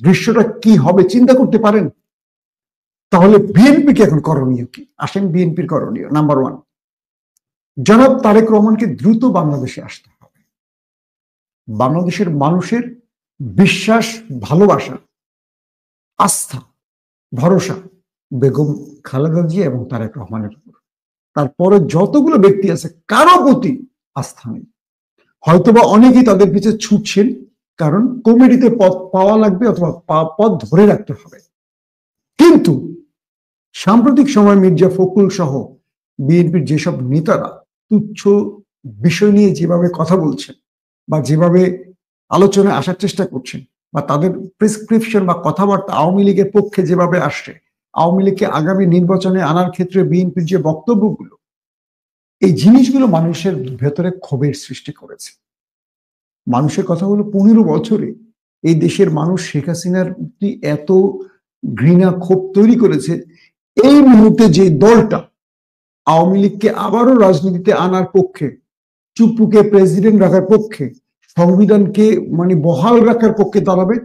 দৃশ্যটা কি হবে চিন্তা করতে পারেন? তাহলে বিএনপিকে এখন করণীয় কি? আসেন বিএনপির করণীয়। নাম্বার 1, জনাব তারেক রহমানকে দ্রুত বাংলাদেশে আসতে হবে। বাংলাদেশের মানুষের বিশ্বাস, ভালোবাসা, আস্থা, ভরসা বেগম খালেদা জিয়া এবং তারেক রহমানের উপর। তারপরে যতগুলো ব্যক্তি আছে, কারো প্রতি আস্থা নেই। হয়তোবা অনেকেই তাদের পিছিয়ে ছুটছেন, কারণ কমিটিতে পদ পাওয়া লাগবে অথবা পদ ধরে রাখতে হবে। কিন্তু সাম্প্রতিক সময় মির্জা ফখরুল সহ বিএনপির যেসব নেতারা তুচ্ছ বিষয় নিয়ে যেভাবে কথা বলছেন বা যেভাবে আলোচনায় আসার চেষ্টা করছেন, বা তাদের প্রেসক্রিপশন বা কথাবার্তা আওয়ামী লীগের পক্ষে যেভাবে আসছে, আওয়ামী লীগকে আগামী নির্বাচনে আনার ক্ষেত্রে বিএনপির যে বক্তব্যগুলো, এই জিনিসগুলো মানুষের ভেতরে ক্ষোভের সৃষ্টি করেছে। মানুষের কথা হলো, 15 বছরে এই দেশের মানুষ শেখ হাসিনার প্রতি এত ঘৃণা, ক্ষোভ তৈরি করেছে। এই মুহূর্তে যে দলটা আওয়ামী লীগকে আবারও রাজনীতিতে আনার পক্ষে, চুপ্পুকে প্রেসিডেন্ট রাখার পক্ষে, সংবিধানকে মানে বহাল রাখার পক্ষে দাঁড়াবে,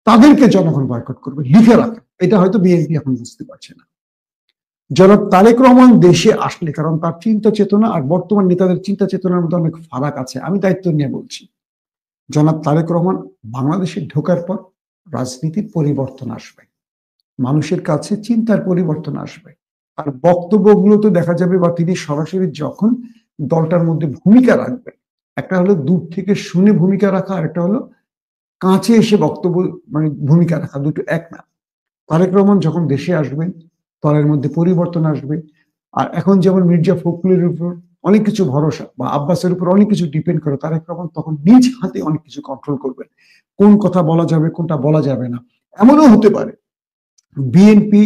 তাদেরকে জনগণ বয়কট করবে, লিখে রাখা। এটা হয়তো বিএনপি এখন বুঝতে পারছে না। জনাব তারেক রহমান দেশে আসলে, কারণ তার চিন্তা চেতনা আর বর্তমান নেতাদের চিন্তা চেতনার মধ্যে অনেক ফারাক আছে, আমি দায়িত্ব নিয়ে বলছি, জনাব তারেক রহমান বাংলাদেশে ঢোকার পর রাজনীতির পরিবর্তন আসবে, মানুষের কাছে চিন্তার পরিবর্তন আসবে। আর বক্তব্যগুলোতে দেখা যাবে, বা তিনি সরাসরি যখন দলটার মধ্যে ভূমিকা রাখবেন, একটা হলো দূর থেকে শুনে ভূমিকা রাখা, আর একটা হলো কাছে এসে বক্তব্য মানে ভূমিকা রাখা, দুটো এক না। তারেক রহমান যখন দেশে আসবেন, দলের মধ্যে পরিবর্তন আসবে। আর এখন যেমন মির্জা ফখরুলের উপর অনেক কিছু ভরসা বা আব্বাসের উপর অনেক কিছু ডিপেন্ড করে, তারেক রহমান তখন নিজ হাতে অনেক কিছু কন্ট্রোল করবেন, কোন কথা বলা যাবে কোনটা বলা যাবে না। এমনও হতে পারে বিএনপি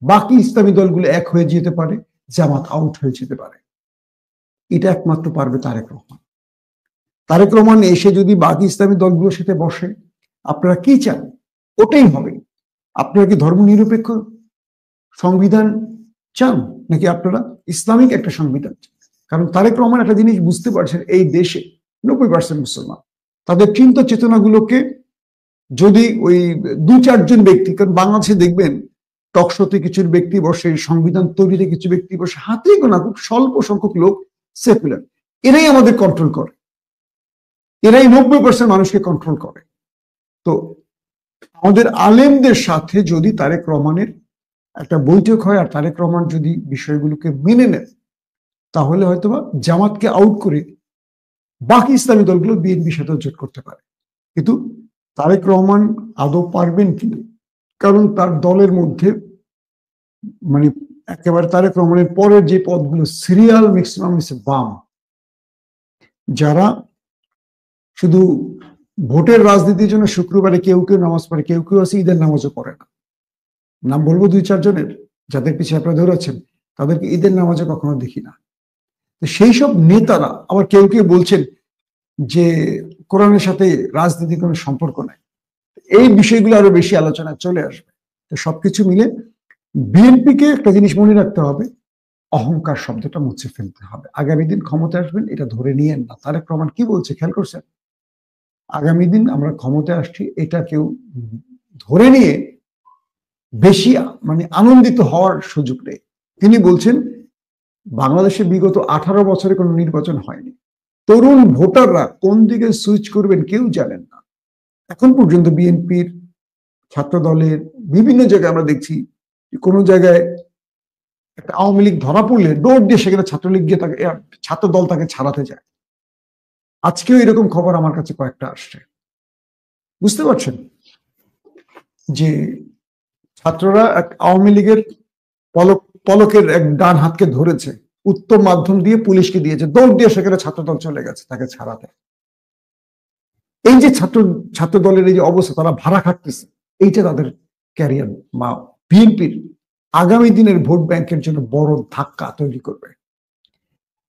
বাকি ইসলামী দলগুলো এক হয়ে যেতে পারে, জামাত আউট হয়ে যেতে পারে। এটা একমাত্র পারবে তারেক রহমান। তারেক রহমান এসে যদি বাকি ইসলামী দলগুলোর সাথে বসে, আপনারা কি চান ওটাই হবে। আপনারা কি ধর্মনিরপেক্ষ সংবিধান চান নাকি আপনারা ইসলামিক একটা সংবিধান চান? কারণ তারেক রহমান একটা জিনিস বুঝতে পারছেন, এই দেশে 90% মুসলমান, তাদের চিন্তা চেতনাগুলোকে যদি ওই 2-4 জন ব্যক্তি, কারণ বাংলাদেশে দেখবেন টকশোতে কিছু ব্যক্তি বসে, সংবিধান তৈরিতে কিছু ব্যক্তি বসে, হাতে গোনা খুব স্বল্প সংখ্যক লোক সেকুলার, এরাই আমাদের কন্ট্রোল করে, এরাই 90% মানুষকে কন্ট্রোল করে। তো আমাদের আলেমদের সাথে যদি তারেক রহমানের একটা বৈঠক হয় আর তারেক রহমান যদি বিষয়গুলোকে মেনে নেন, তাহলে হয়তোবা জামাতকে আউট করে বাকি ইসলামী দলগুলো বিএনপির সাথে জোট করতে পারে। কিন্তু তারেক রহমান আদৌ পারবেন কিনা, কারণ তার দলের মধ্যে মানে একেবারে তারেক রহমানের পরের যে পদগুলো সিরিয়াল ম্যাক্সিমাম হচ্ছে বাম, যারা শুধু ভোটের রাজনীতির জন্য শুক্রবারে কেউ কেউ নামাজ পড়ে, কেউ কেউ আছে ঈদের নামাজও পড়ে না। নাম বলবো 2-4 জনের, যাদের পিছিয়ে আপনারা ধরেছেন, তাদেরকে ঈদের নামাজে কখনো দেখি না। তো সেই সব নেতারা আবার কেউ কেউ বলছেন যে কোরআনের সাথে রাজনীতির কোনো সম্পর্ক নাই। এই বিষয়গুলো আরো বেশি আলোচনায় চলে আসবে। তো সবকিছু মিলে বিএনপিকে একটা জিনিস মনে রাখতে হবে, অহংকার শব্দটা মুছে ফেলতে হবে। আগামী দিন ক্ষমতায় আসবেন এটা ধরে নিয়েন না। তারেক রহমান কি বলছে খেয়াল করছেন? আগামী দিন আমরা ক্ষমতায় আসছি এটা কেউ ধরে নিয়ে বেশি আনন্দিত হওয়ার সুযোগ নেই। তিনি বলছেন বাংলাদেশে বিগত 18 বছরে কোনো নির্বাচন হয়নি, তরুণ ভোটাররা কোন দিকে সুইচ করবেন কেউ জানেন না। এখন পর্যন্ত বিএনপির ছাত্র দলের বিভিন্ন জায়গায় আমরা দেখছি কোনো জায়গায় একটা আওয়ামী লীগ ধরা পড়লে দৌড় দিয়ে সেখানে ছাত্রলীগ গিয়ে তাকে, ছাত্র দল তাকে ছাড়াতে যায়। আজকেও এরকম খবর আমার কাছে কয়েকটা আসছে। বুঝতে পারছেন যে ছাত্ররা এক আওয়ামী লীগের পলকের এক ডান হাতকে ধরেছে, উত্তম মাধ্যম দিয়ে পুলিশকে দিয়েছে, দৌড় দিয়ে সেখানে ছাত্রদল চলে গেছে তাকে ছাড়াতে। এই যে ছাত্র দলের এই যে অবস্থা, তারা ভাড়া খাটতেছে, এইটা তাদের ক্যারিয়ার বা বিএনপির আগামী দিনের ভোট ব্যাংকের জন্য বড় ধাক্কা তৈরি করবে।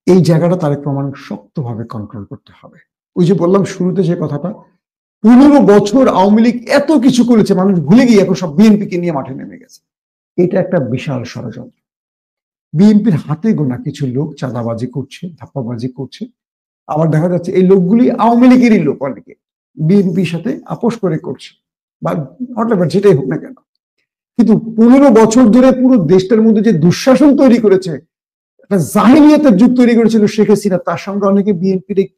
এই জায়গাটা তারেক রহমান শক্তভাবে কন্ট্রোল করতে হবে। ওই যে বললাম শুরুতে যে কথাটা, 15 বছর আওয়ামী লীগ এত কিছু করেছে, মানুষ ভুলে গিয়ে এখন সব বিএনপিকে নিয়ে মাঠে নেমে গেছে। এটা একটা বিশাল ষড়যন্ত্র। বিএনপির হাতে গোনা কিছু লোক চাঁদাবাজি করছে, ধাপ্পাবাজি করছে, আবার দেখা যাচ্ছে এই লোকগুলি আওয়ামী লীগেরই লোক, অনেকে বিএনপির সাথে আপোষ করে করছে বা যেটাই হোক না কেন। কিন্তু 15 বছর ধরে পুরো দেশটার মধ্যে যে দুঃশাসন তৈরি করেছে, একটা জাহিলিয়াতের যুগ তৈরি করেছিল শেখ হাসিনা, তার সঙ্গে অনেকে বিএনপির এই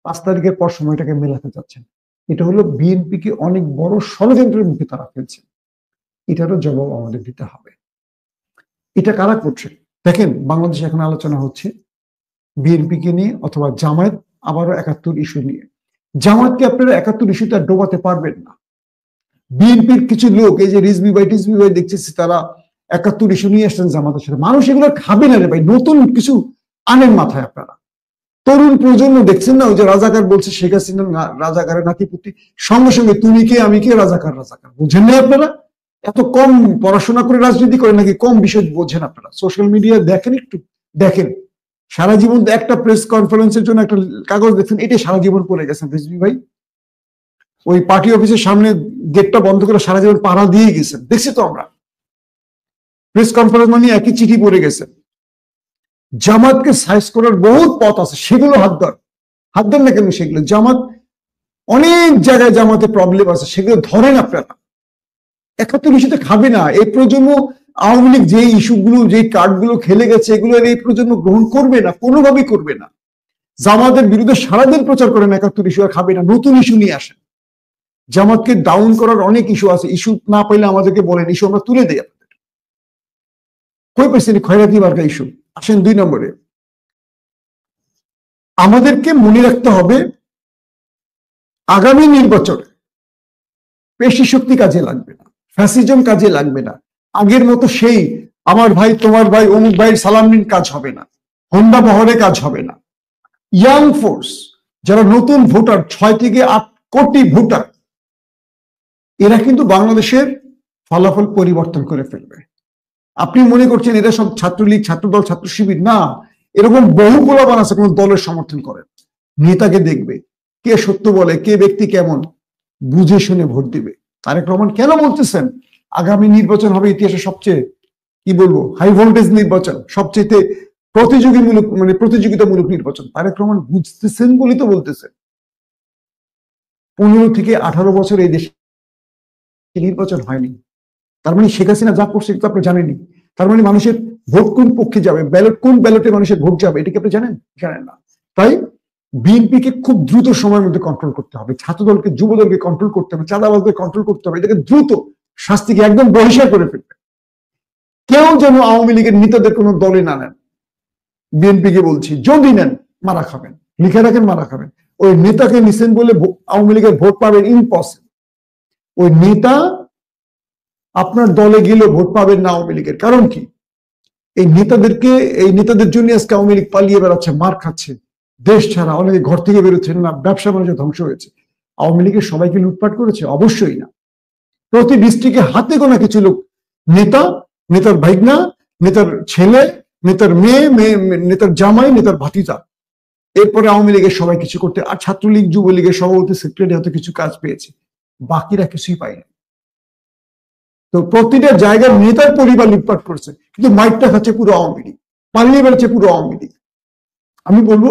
5 তারিখের পর সময়টাকে মেলাতে যাচ্ছেন। এটা হলো বিএনপিকে অনেক বড় ষড়যন্ত্রের মুখে তারা ফেলছে। এটারও জবাব আমাদের দিতে হবে। এটা কারা করছে দেখেন, বাংলাদেশে এখন আলোচনা হচ্ছে বিএনপিকে নিয়ে অথবা জামায়াত আবারও 71 ইস্যু নিয়ে। জামায়াতকে আপনারা 71 ইস্যুতে আর ডোবাতে পারবেন না। বিএনপির কিছু লোক এই যে রিজভি ভাই দেখতেছি, তারা 71 ইস্যু নিয়ে আসছেন জামাতের সাথে। মানুষ এগুলো খাবে না রে ভাই, নতুন কিছু আনেন মাথায় আপনারা। তরুণ প্রজন্ম দেখছেন না, ওই যে রাজাকার বলছে শেখ হাসিনা রাজাকারের নাতিপুতি, সঙ্গে সঙ্গে তুমি কে আমি কে, রাজাকার রাজাকার। বুঝেন না আপনারা? এত কম পড়াশোনা করে রাজনীতি করেন নাকি? কম বিষয় বোঝেন আপনারা? সোশ্যাল মিডিয়া দেখেন, একটু দেখেন। সারা জীবন একটা প্রেস কনফারেন্সের জন্য একটা কাগজ দেখছেন, এটা সারা জীবন পড়ে গেছেন রিজভি ভাই। ওই পার্টি অফিসের সামনে গেটটা বন্ধ করে সারা জীবন পাড়া দিয়ে গেছেন, দেখছি তো আমরা। প্রেস কনফারেন্স মানে একই চিঠি পড়ে গেছেন। জামাতকে সাইজ করার বহুত পথ আছে, সেগুলো হাত দেন না কেন? সেগুলো জামাত, অনেক জায়গায় জামাতে প্রবলেম আছে, সেগুলো ধরেন আপনারা। 71 ইস্যুতে খাবে না এই প্রজন্ম। আওয়ামী লীগ যে ইস্যুগুলো, যে কার্ডগুলো খেলে গেছে, এগুলো এই প্রজন্ম গ্রহণ করবে না, কোনোভাবেই করবে না। জামাতের বিরুদ্ধে সারাদিন প্রচার করেন, 71 ইস্যু আর খাবে না, নতুন ইস্যু নিয়ে আসেন। জামাতকে ডাউন করার অনেক ইস্যু আছে, ইস্যু না পাইলে আমাদেরকে বলেন, ইস্যু আমরা তুলে দেই আপনাদের। কই পাইছেন খয়রাতি মার্কা ইস্যু? আসেন 2 নম্বরে, আমাদেরকে মনে রাখতে হবে আগামী নির্বাচনে পেশি শক্তি কাজে লাগবে না, ফ্যাসিজম কাজে লাগবে না। আগের মতো সেই আমার ভাই তোমার ভাই অমুক ভাইয়ের সালাম নিন কাজ হবে না। হোন্ডা বহরে কাজ হবে না। ইয়াং ফোর্স, যারা নতুন ভোটার, 6 থেকে 8 কোটি ভোটার, এরা কিন্তু বাংলাদেশের ফলাফল পরিবর্তন করে ফেলবে। আপনি মনে করছেন এরা সব ছাত্রলীগ, ছাত্রদল, ছাত্র শিবির? না, এরকম বহু পোলাপান আছে কোন দলের সমর্থন করে। নেতাকে দেখবে, কে সত্য বলে, কে ব্যক্তি কেমন, বুঝে শুনে ভোট দিবে। তারেক রহমান কেন বলতেছেন আগামী নির্বাচন হবে ইতিহাসে সবচেয়ে, কি বলবো, হাই ভোল্টেজ নির্বাচন, সবচেয়ে প্রতিযোগিতামূলক নির্বাচন? তারেক রহমান বুঝতেছেন বলেই তো বলতেছেন। 15 থেকে 18 বছর এই দেশে নির্বাচন হয়নি। তার মানে শেখ হাসিনা যা করছে তো আপনি জানেনই। তার মানে মানুষের ভোট কোন পক্ষে যাবে, ব্যালট কোন ব্যালটে মানুষের ভোট যাবে, এটা কি আপনি জানেন? জানেন না। তাই বিএনপিকে খুব দ্রুত সময়ের মধ্যে কন্ট্রোল করতে হবে, ছাত্রদলকে, যুবদলকে কন্ট্রোল করতে হবে, চাঁদাবাজদের কন্ট্রোল করতে হবে, এটাকে দ্রুত শাস্তিকে একদম বহিষ্কার করে ফেলবে। কেউ যেন আওয়ামী লীগের নেতাদের কোনো দলে না নেন। বিএনপিকে বলছি, যদি নেন মারা খাবেন, লিখে রাখেন, মারা খাবেন। ওই নেতাকে নিছেন বলে আওয়ামী লীগের ভোট পাবেন ইম্পসিবল। ওই নেতা আপনার দলে গেলেও ভোট পাবেন না আওয়ামী লীগের। কারণ কি? এই নেতাদের জন্য আজকে আওয়ামী লীগ পালিয়ে বেড়াচ্ছে, মার খাচ্ছে, দেশ ছাড়া, অনেকে ঘর থেকে বেরোচ্ছেন না, ব্যবসা বাণিজ্য ধ্বংস হয়েছে। আওয়ামী লীগের সবাইকে লুটপাট করেছে? অবশ্যই না। প্রতি ডিস্ট্রিক্টে হাতে গোনা কিছু লোক, নেতার ভাইগনা, নেতার ছেলে, নেতার মেয়ে, নেতার জামাই, নেতার ভাতিজা, এরপরে আওয়ামী লীগের সবাই কিছু করতে, আর ছাত্রলীগ, যুবলীগের সভাপতি, সেক্রেটারি হয়তো কিছু কাজ পেয়েছে, বাকিরা কিছুই পায়নি। তো প্রতিটা জায়গার নেতার পরিবার লুটপাট করছে, কিন্তু মাইকটা খাচ্ছে পুরো আওয়ামী লীগ, পালিয়ে বেড়াচ্ছে পুরো আওয়ামী লীগ। আমি বলবো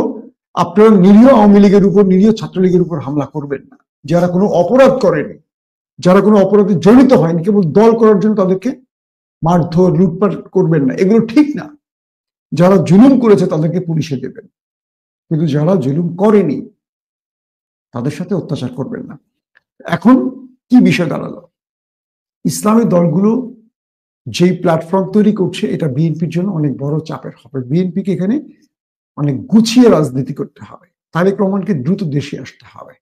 আপনারা নিরীহ আওয়ামী লীগের উপর, নিরীহ ছাত্রলীগের উপর হামলা করবেন না। যারা কোনো অপরাধ করেনি, যারা কোনো অপরাধে জড়িত হয়নি, কেবল দল করার জন্য তাদেরকে মারধর, লুটপাট করবেন না, এগুলো ঠিক না। যারা জুলুম করেছে তাদেরকে পুলিশে দেবেন, কিন্তু যারা জুলুম করেনি তাদের সাথে অত্যাচার করবেন না। এখন কি বিষয় দাঁড়ালো, ইসলামী দলগুলো যেই প্ল্যাটফর্ম তৈরি করছে, এটা বিএনপির জন্য অনেক বড় চাপের হবে। বিএনপিকে এখানে অনেক গুছিয়ে রাজনীতি করতে হবে। তারেক রহমানকে দ্রুত দেশে আসতে হবে,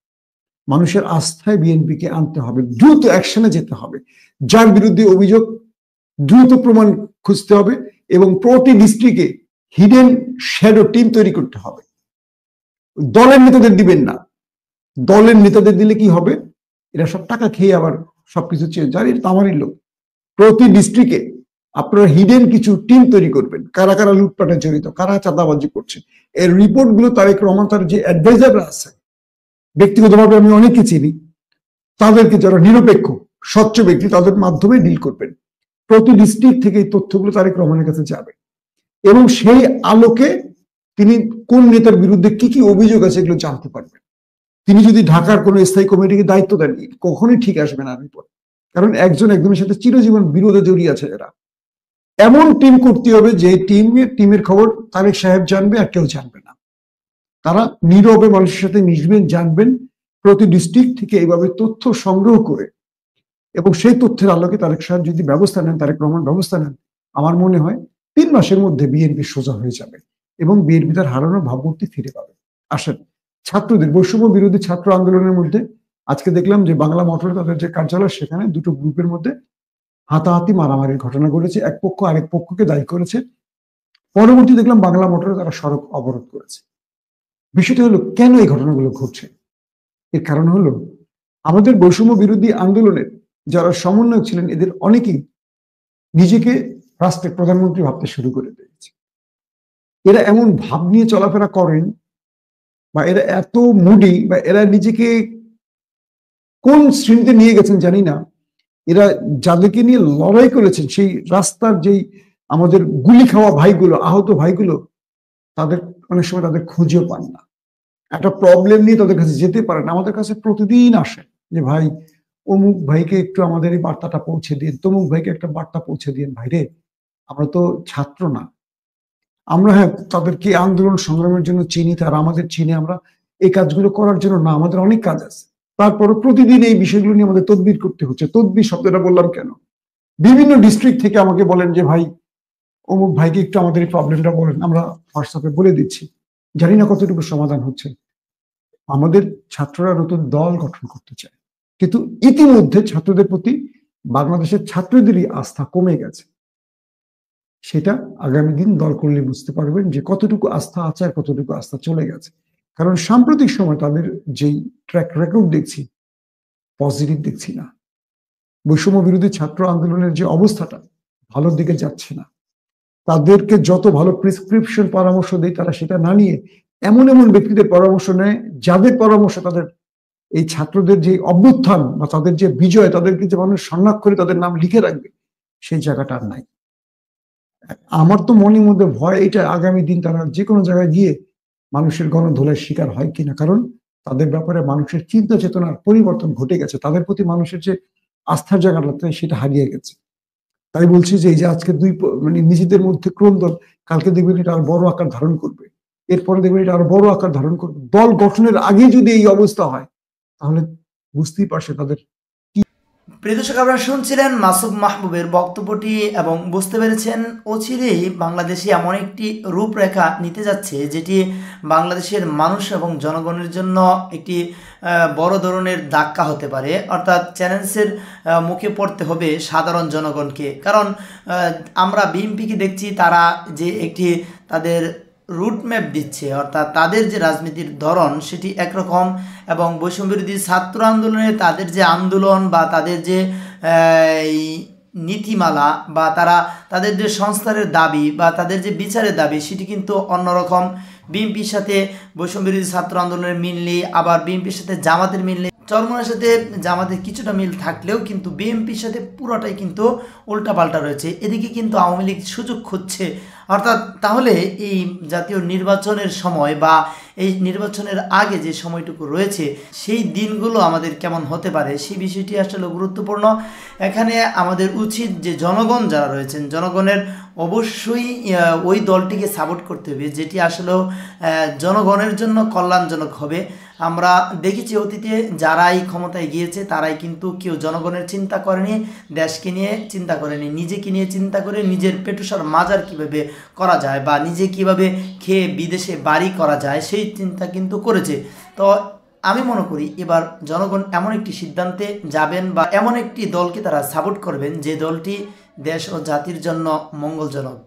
মানুষের আস্থায় বিএনপিকে আনতে হবে, দ্রুত অ্যাকশনে যেতে হবে, যার বিরুদ্ধে অভিযোগ দ্রুত প্রমাণ খুঁজতে হবে, এবং প্রতি ডিস্ট্রিক্টে হিডেন শ্যাডো টিম তৈরি করতে হবে। দলের নেতাদের দিবেন না। দলের নেতাদের দিলে কি হবে, এরা সব টাকা খেয়ে আবার সবকিছু চেয়ে যায়, এটা আমারই লোক। প্রতি ডিস্ট্রিক্টে আপনারা হিডেন কিছু টিম তৈরি করবেন, কারা কারা লুটপাটে জড়িত, কারা চাঁদাবাজি করছে, এর রিপোর্ট গুলো তারেক রহমান, তার যে অ্যাডভাইজাররা আছে, ব্যক্তিগতভাবে আমি অনেকে চিনি, তাদেরকে, যারা নিরপেক্ষ স্বচ্ছ ব্যক্তি, তাদের মাধ্যমে ডিল করবেন। প্রতি ডিস্ট্রিক্ট থেকে এই তথ্যগুলো তারেক রহমানের কাছে যাবে, এবং সেই আলোকে তিনি কোন নেতার বিরুদ্ধে কি কি অভিযোগ আছে এগুলো জানতে পারবেন। তিনি যদি ঢাকার কোন স্থায়ী কমিটিকে দায়িত্ব দেন, কখনোই ঠিক আসবে না রিপোর্ট, কারণ একজন একজনের সাথে চিরজীবন বিরোধে জড়িয়ে আছে এরা। এমন টিম করতে হবে যে টিমের খবর তারেক সাহেব জানবে আর কেউ জানবে না। তারা নীরবে মানুষের সাথে মিশবেন, জানবেন, প্রতি ডিস্ট্রিক্ট থেকে এইভাবে তথ্য সংগ্রহ করে, এবং সেই তথ্যের আলোকে তারেক সাহেব যদি ব্যবস্থা নেন, তারেক রহমান ব্যবস্থা নেন, আমার মনে হয় 3 মাসের মধ্যে বিএনপি সোজা হয়ে যাবে এবং বিএনপি তার হারানো ভাবমূর্তি ফিরে পাবে। আসেন, ছাত্রদের বৈষম্য বিরোধী ছাত্র আন্দোলনের মধ্যে আজকে দেখলাম যে বাংলা মোটর, তাদের যে কার্যালয়, সেখানে দুটো গ্রুপের মধ্যে হাতাহাতি, মারামারির ঘটনা ঘটেছে। এক পক্ষ আরেক পক্ষকে দায়ী করেছে। পরবর্তী দেখলাম বাংলা মোটরে তারা সড়ক অবরোধ করেছে। বিষয়টি হলো, কেন এই ঘটনাগুলো ঘটছে? এর কারণ হলো, আমাদের বৈষম্য বিরোধী আন্দোলনের যারা সমন্বয়ক ছিলেন, এদের অনেকেই নিজেকে রাষ্ট্রের প্রধানমন্ত্রী ভাবতে শুরু করে দিয়েছে। এরা এমন ভাব নিয়ে চলাফেরা করেন, বা এরা এত মুডি, বা এরা নিজেকে কোন শ্রেণীতে নিয়ে গেছেন জানি না। এরা যাদেরকে নিয়ে লড়াই করেছেন, সেই রাস্তার যেই আমাদের গুলি খাওয়া ভাইগুলো, আহত ভাইগুলো, তাদের অনেক সময় তাদের খুঁজেও পান না। একটা প্রবলেম নিয়ে তাদের কাছে যেতে পারেন, আমাদের কাছে প্রতিদিন আসেন যে ভাই, অমুক ভাইকে একটু আমাদের এই বার্তাটা পৌঁছে দিন, তমুক ভাইকে একটা বার্তা পৌঁছে দিন। ভাইরে, আমরা তো ছাত্র না, আমরা হ্যাঁ তাদেরকে আন্দোলন সংগ্রামের জন্য চিনি, তারা আমাদের চিনি, আমরা এই কাজগুলো করার জন্য না, আমাদের অনেক কাজ আছে। তারপরে প্রতিদিন এই বিষয়গুলো নিয়ে আমাদের তদবির করতে হচ্ছে। তদবির শব্দটা বললাম কেন, বিভিন্ন ডিস্ট্রিক্ট থেকে আমাকে বলেন যে ভাই, অমুক ভাইকে একটু আমাদের এই প্রবলেমটা বলেন, আমরা হোয়াটসঅ্যাপে বলে দিচ্ছি। জানি না কতটুকু সমাধান হচ্ছে। আমাদের ছাত্ররা নতুন দল গঠন করতে চায়, কিন্তু ইতিমধ্যে ছাত্রদের প্রতি বাংলাদেশের ছাত্রদেরই আস্থা কমে গেছে। সেটা আগামী দিন দল করলে বুঝতে পারবেন যে কতটুকু আস্থা আছে আর কতটুকু আস্থা চলে গেছে। কারণ সাম্প্রতিক সময় তাদের যেই ট্র্যাক রেকর্ড দেখছি, পজিটিভ দেখছি না। বৈষম্য বিরোধী ছাত্র আন্দোলনের যে অবস্থাটা ভালোর দিকে যাচ্ছে না। তাদেরকে যত ভালো প্রেসক্রিপশন পরামর্শ দেয়, তারা সেটা না নিয়ে এমন এমন ব্যক্তিদের পরামর্শ নেয়, যাদের পরামর্শ তাদের এই ছাত্রদের যে অভ্যুত্থান বা তাদের যে বিজয়, তাদেরকে যে মানুষ স্বর্ণাক্ষরে তাদের নাম লিখে রাখবে, সেই জায়গাটা আর নাই। আমার তো মনের মধ্যে ভয় এটা, আগামী দিন তারা যে কোনো জায়গায় গিয়ে মানুষের গণধোলার শিকার হয় কিনা। কারণ তাদের ব্যাপারে মানুষের চিন্তা চেতনার পরিবর্তন ঘটে গেছে, তাদের প্রতি মানুষের যে আস্থার জায়গাটা সেটা হারিয়ে গেছে। তাই বলছি যে এই যে আজকে মানে নিজেদের মধ্যে ক্রন্দন, কালকে দেখবেন এটা আর বড় আকার ধারণ করবে, এরপরে দেখবেন এটা আর বড় আকার ধারণ করবে। দল গঠনের আগে যদি এই অবস্থা হয়, তাহলে বুঝতেই পারছে তাদের। প্রিয় দর্শক, আপনারা শুনছিলেন মাসুম মাহবুবের বক্তব্যটি এবং বুঝতে পেরেছেন অচিরেই বাংলাদেশে এমন একটি রূপরেখা নিতে যাচ্ছে যেটি বাংলাদেশের মানুষ এবং জনগণের জন্য একটি বড় ধরনের ধাক্কা হতে পারে। অর্থাৎ চ্যালেঞ্জের মুখে পড়তে হবে সাধারণ জনগণকে। কারণ আমরা বিএনপিকে দেখছি তারা যে একটি তাদের রুটম্যাপ দিচ্ছে, অর্থাৎ তাদের যে রাজনীতির ধরন সেটি একরকম, এবং বৈষম্যবিরোধী ছাত্র আন্দোলনে তাদের যে আন্দোলন বা তাদের যে নীতিমালা বা তাদের যে সংস্কারের দাবি বা তাদের যে বিচারের দাবি সেটি কিন্তু অন্যরকম। বিএনপির সাথে বৈষম্যবিরোধী ছাত্র আন্দোলনের মিল নেই, আবার বিএনপির সাথে জামাতের মিল নেই। চরমোনার সাথে জামাতের কিছুটা মিল থাকলেও কিন্তু বিএনপির সাথে পুরোটাই কিন্তু উল্টাপাল্টা রয়েছে। এদিকে কিন্তু আওয়ামী লীগ সুযোগ খুঁজছে। অর্থাৎ তাহলে এই জাতীয় নির্বাচনের সময় বা এই নির্বাচনের আগে যে সময়টুকু রয়েছে সেই দিনগুলো আমাদের কেমন হতে পারে সেই বিষয়টি আসলে গুরুত্বপূর্ণ। এখানে আমাদের উচিত যে জনগণ যারা রয়েছেন, জনগণের অবশ্যই ওই দলটিকে সাপোর্ট করতে হবে যেটি আসলেও জনগণের জন্য কল্যাণজনক হবে। আমরা দেখেছি অতীতে যারাই ক্ষমতায় গিয়েছে তারাই কিন্তু কেউ জনগণের চিন্তা করেনি, দেশকে নিয়ে চিন্তা করেনি, নিজেকে নিয়ে চিন্তা করে নিজের পেটুসার মাজার কীভাবে করা যায় বা নিজে কিভাবে খেয়ে বিদেশে বাড়ি করা যায় সেই চিন্তা কিন্তু করেছে। তো আমি মনে করি এবার জনগণ এমন একটি সিদ্ধান্তে যাবেন বা এমন একটি দলকে তারা সাপোর্ট করবেন যে দলটি দেশ ও জাতির জন্য মঙ্গলজনক।